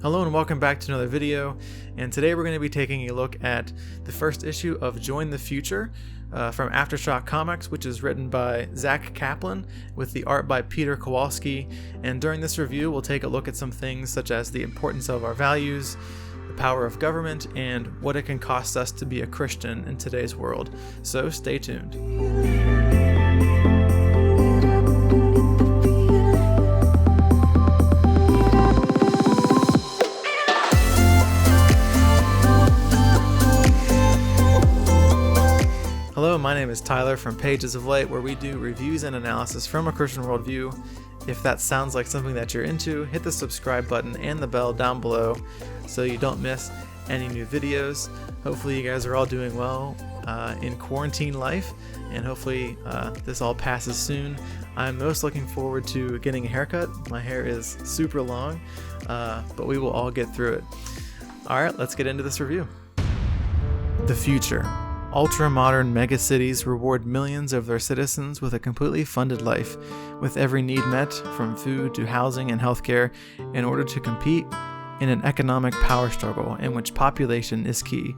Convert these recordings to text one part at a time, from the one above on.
Hello and welcome back to another video, and today we're going to be taking a look at the first issue of Join the Future from Aftershock Comics, which is written by Zack Kaplan with the art by Piotr Kowalski. And during this review we'll take a look at some things such as the importance of our values, the power of government, and what it can cost us to be a Christian in today's world. So stay tuned. Hello, my name is Tyler from Pages of Light, where we do reviews and analysis from a Christian worldview. If that sounds like something that you're into, hit the subscribe button and the bell down below so you don't miss any new videos. Hopefully you guys are all doing well in quarantine life, and hopefully this all passes soon. I'm most looking forward to getting a haircut. My hair is super long, but we will all get through it. Alright, let's get into this review. The future. Ultra-modern megacities reward millions of their citizens with a completely funded life, with every need met, from food to housing and healthcare, in order to compete in an economic power struggle in which population is key.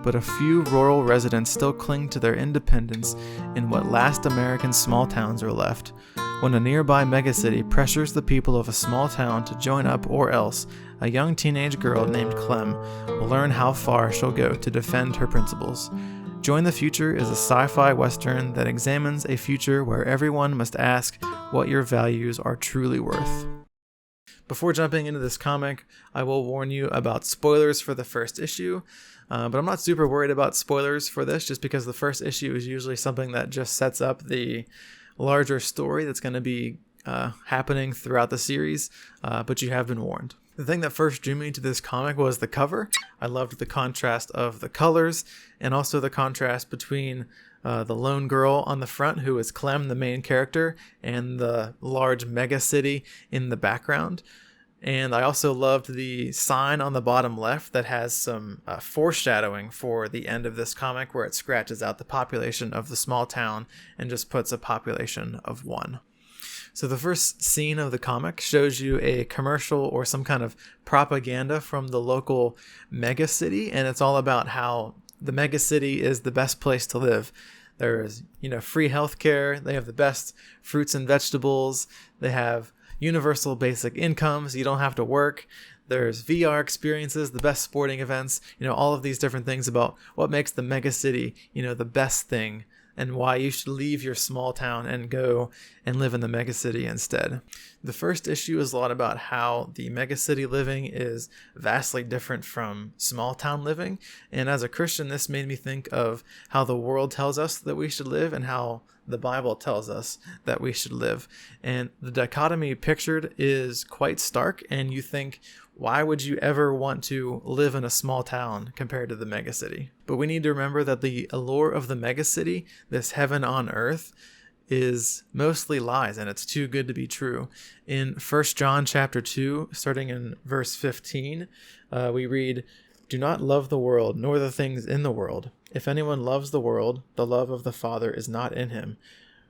But a few rural residents still cling to their independence in what last American small towns are left. When a nearby megacity pressures the people of a small town to join up, or else, a young teenage girl named Clem will learn how far she'll go to defend her principles. Join the Future is a sci-fi western that examines a future where everyone must ask what your values are truly worth. Before jumping into this comic, I will warn you about spoilers for the first issue, but I'm not super worried about spoilers for this just because the first issue is usually something that just sets up the larger story that's going to be happening throughout the series, but you have been warned. The thing that first drew me to this comic was the cover. I loved the contrast of the colors and also the contrast between the lone girl on the front, who is Clem, the main character, and the large mega city in the background. And I also loved the sign on the bottom left that has some foreshadowing for the end of this comic, where it scratches out the population of the small town and just puts a population of 1. So the first scene of the comic shows you a commercial or some kind of propaganda from the local megacity, and it's all about how the megacity is the best place to live. There's, free healthcare, they have the best fruits and vegetables, they have universal basic income, so you don't have to work. There's VR experiences, the best sporting events, all of these different things about what makes the megacity, the best thing, and why you should leave your small town and go and live in the megacity instead. The first issue is a lot about how the megacity living is vastly different from small town living, and as a Christian, this made me think of how the world tells us that we should live and how the Bible tells us that we should live. And the dichotomy pictured is quite stark, and you think, why would you ever want to live in a small town compared to the megacity? But we need to remember that the allure of the megacity, this heaven on earth, is mostly lies, and it's too good to be true. In 1 John chapter 2, starting in verse 15, we read, "Do not love the world, nor the things in the world. If anyone loves the world, the love of the Father is not in him.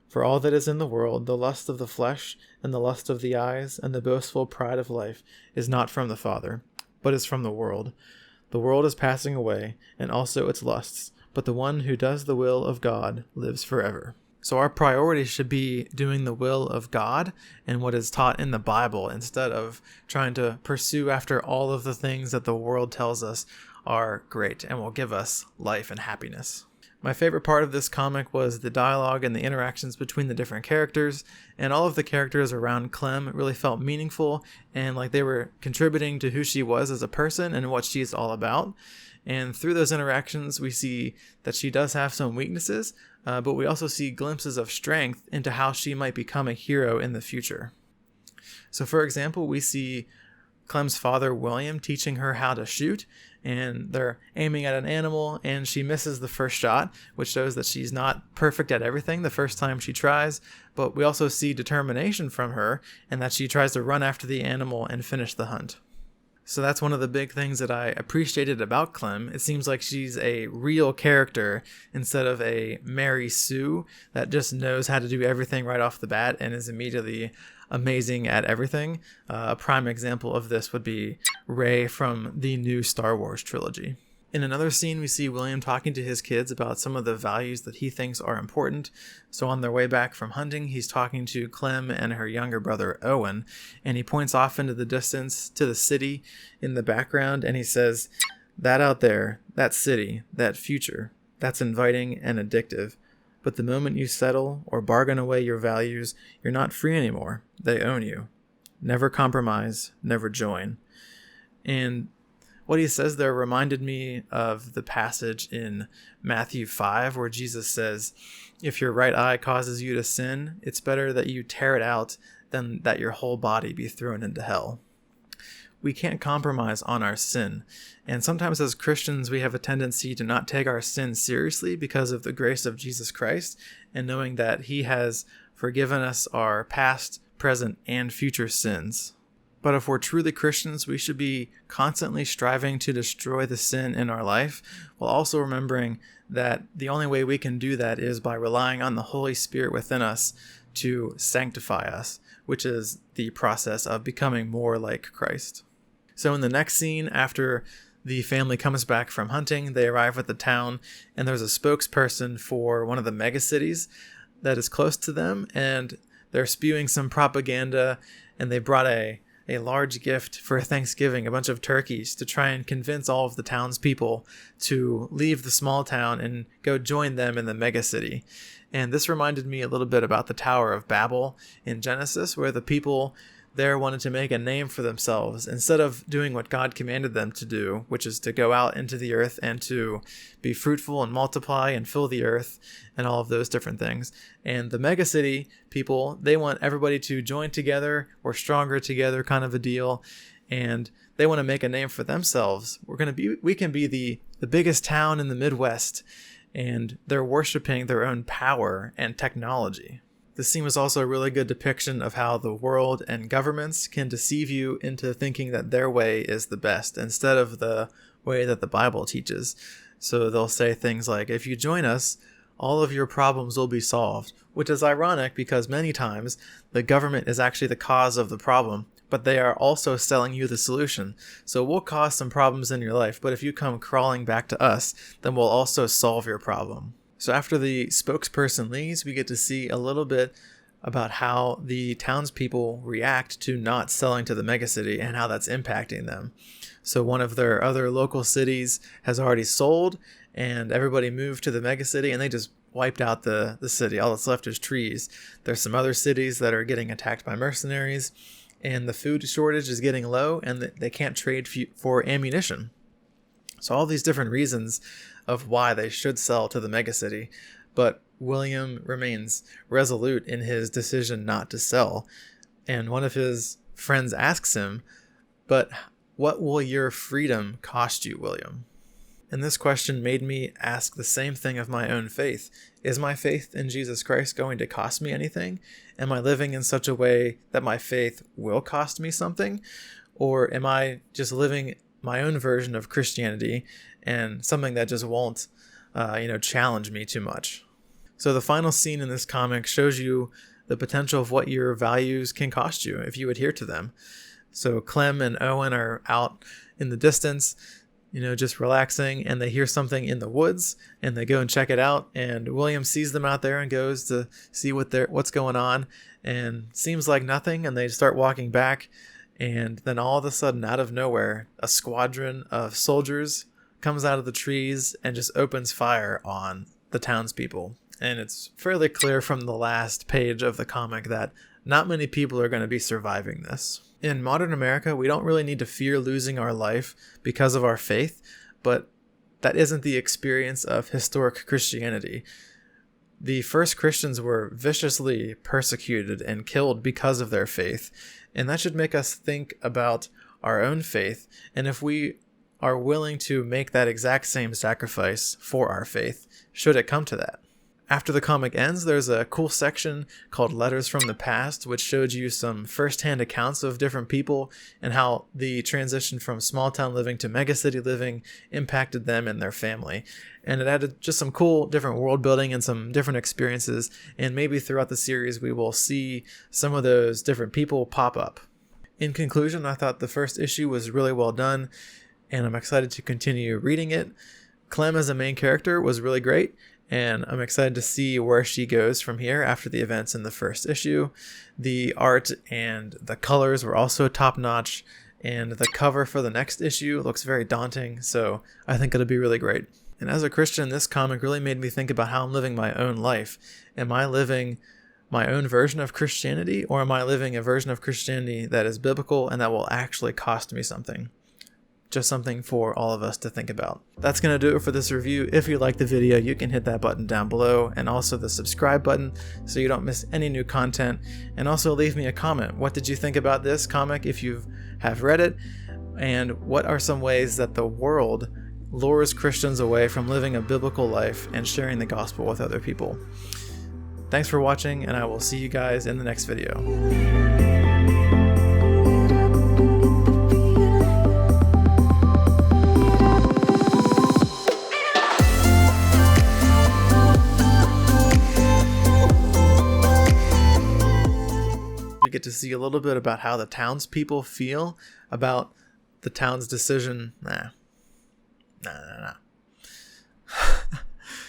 For all that is in the world, the lust of the flesh, and the lust of the eyes, and the boastful pride of life, is not from the Father, but is from the world. The world is passing away, and also its lusts, but the one who does the will of God lives forever." So our priority should be doing the will of God and what is taught in the Bible, instead of trying to pursue after all of the things that the world tells us are great and will give us life and happiness. My favorite part of this comic was the dialogue and the interactions between the different characters, and all of the characters around Clem really felt meaningful and like they were contributing to who she was as a person and what she's all about. And through those interactions, we see that she does have some weaknesses, but we also see glimpses of strength into how she might become a hero in the future. So for example, we see Clem's father, William, teaching her how to shoot, and they're aiming at an animal, and she misses the first shot, which shows that she's not perfect at everything the first time she tries, but we also see determination from her, and that she tries to run after the animal and finish the hunt. So that's one of the big things that I appreciated about Clem. It seems like she's a real character instead of a Mary Sue that just knows how to do everything right off the bat and is immediately amazing at everything. A prime example of this would be Rey from the new Star Wars trilogy. In another scene, we see William talking to his kids about some of the values that he thinks are important. So on their way back from hunting, he's talking to Clem and her younger brother, Owen, and he points off into the distance to the city in the background, and he says, "That out there, that city, that future, that's inviting and addictive. But the moment you settle or bargain away your values, you're not free anymore. They own you. Never compromise, never join." And what he says there reminded me of the passage in Matthew 5 where Jesus says, "If your right eye causes you to sin, it's better that you tear it out than that your whole body be thrown into hell." We can't compromise on our sin. And sometimes as Christians, we have a tendency to not take our sin seriously because of the grace of Jesus Christ and knowing that he has forgiven us our past, present, and future sins. But if we're truly Christians, we should be constantly striving to destroy the sin in our life, while also remembering that the only way we can do that is by relying on the Holy Spirit within us to sanctify us, which is the process of becoming more like Christ. So in the next scene, after the family comes back from hunting, they arrive at the town, and there's a spokesperson for one of the megacities that is close to them, and they're spewing some propaganda, and they brought a large gift for Thanksgiving, a bunch of turkeys, to try and convince all of the townspeople to leave the small town and go join them in the megacity. And this reminded me a little bit about the Tower of Babel in Genesis, where the people there wanted to make a name for themselves instead of doing what God commanded them to do, which is to go out into the earth and to be fruitful and multiply and fill the earth and all of those different things. And the megacity people, they want everybody to join together or stronger together, kind of a deal, and they want to make a name for themselves. We can be the biggest town in the Midwest, and they're worshiping their own power and technology. This scene was also a really good depiction of how the world and governments can deceive you into thinking that their way is the best instead of the way that the Bible teaches. So they'll say things like, "If you join us, all of your problems will be solved," which is ironic because many times the government is actually the cause of the problem, but they are also selling you the solution. So we'll cause some problems in your life, but if you come crawling back to us, then we'll also solve your problem. So after the spokesperson leaves, we get to see a little bit about how the townspeople react to not selling to the megacity and how that's impacting them. So one of their other local cities has already sold, and everybody moved to the megacity, and they just wiped out the city. All that's left is trees. There's some other cities that are getting attacked by mercenaries, and the food shortage is getting low, and they can't trade for ammunition. So all these different reasons of why they should sell to the megacity, but William remains resolute in his decision not to sell. And one of his friends asks him, "But what will your freedom cost you, William?" And this question made me ask the same thing of my own faith. Is my faith in Jesus Christ going to cost me anything? Am I living in such a way that my faith will cost me something? Or am I just living my own version of Christianity and something that just won't, challenge me too much? So the final scene in this comic shows you the potential of what your values can cost you if you adhere to them. So Clem and Owen are out in the distance, just relaxing, and they hear something in the woods, and they go and check it out, and William sees them out there and goes to see what's going on, and seems like nothing, and they start walking back. And then all of a sudden, out of nowhere, a squadron of soldiers comes out of the trees and just opens fire on the townspeople. And it's fairly clear from the last page of the comic that not many people are going to be surviving this. In modern America, we don't really need to fear losing our life because of our faith, but that isn't the experience of historic Christianity. The first Christians were viciously persecuted and killed because of their faith, and that should make us think about our own faith, and if we are willing to make that exact same sacrifice for our faith, should it come to that. After the comic ends, there's a cool section called Letters from the Past, which showed you some first-hand accounts of different people and how the transition from small-town living to megacity living impacted them and their family. And it added just some cool different world building and some different experiences, and maybe throughout the series we will see some of those different people pop up. In conclusion, I thought the first issue was really well done, and I'm excited to continue reading it. Clem as a main character was really great, and I'm excited to see where she goes from here after the events in the first issue. The art and the colors were also top-notch, and the cover for the next issue looks very daunting, so I think it'll be really great. And as a Christian, this comic really made me think about how I'm living my own life. Am I living my own version of Christianity, or am I living a version of Christianity that is biblical and that will actually cost me something? Just something for all of us to think about. That's going to do it for this review. If you like the video, you can hit that button down below, and also the subscribe button so you don't miss any new content. And also leave me a comment. What did you think about this comic if you have read it? And what are some ways that the world lures Christians away from living a biblical life and sharing the gospel with other people? Thanks for watching, and I will see you guys in the next video. Get to see a little bit about how the townspeople feel about the town's decision. Nah.